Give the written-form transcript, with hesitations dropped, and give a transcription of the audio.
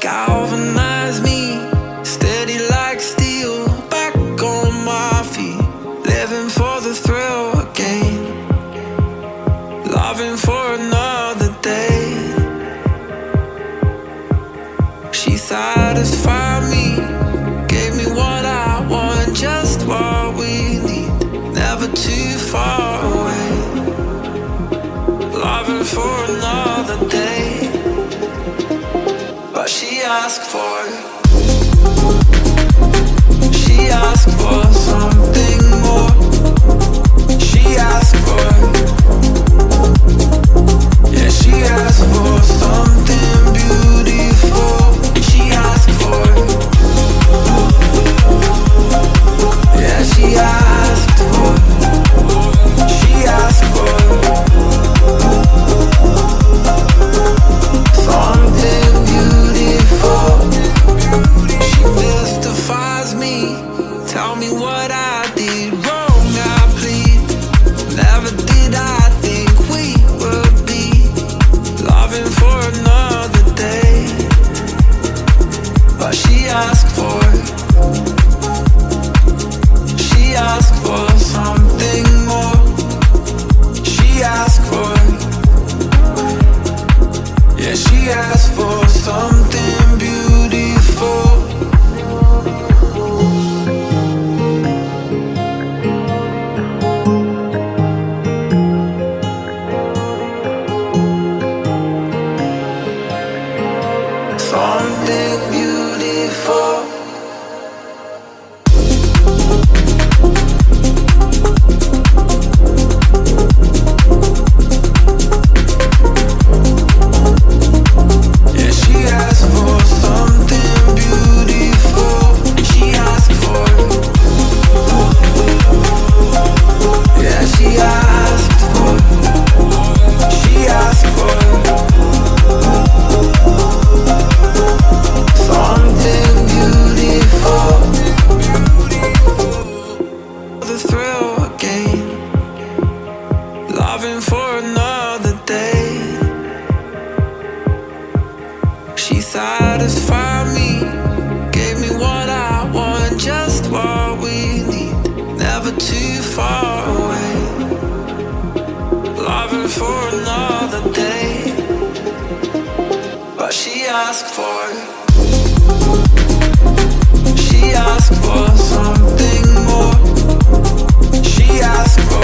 galvanize me, steady like steel, back on my feet, living for the thrill again, loving for another day. She satisfied me, gave me what I want, just what we need, never too far away, loving for another day. But she asked for something more. She asked for, yeah, she asked for something beautiful. She asked for, yeah, she asked for, she asked for something beautiful. She mystifies me, tell me what I did wrong, I plead. Never did I think we would be loving for another day. But she asked for something more. She asked for, yeah, she asked for something beautiful. Something beautiful. Yeah, she asked for something beautiful. She asked for, yeah, she asked for, she asked for something beautiful. The thrill again, loving for another day. She satisfied me, gave me what I want, just what we need, never too far away, loving for another day. But she asked for something more. She asked for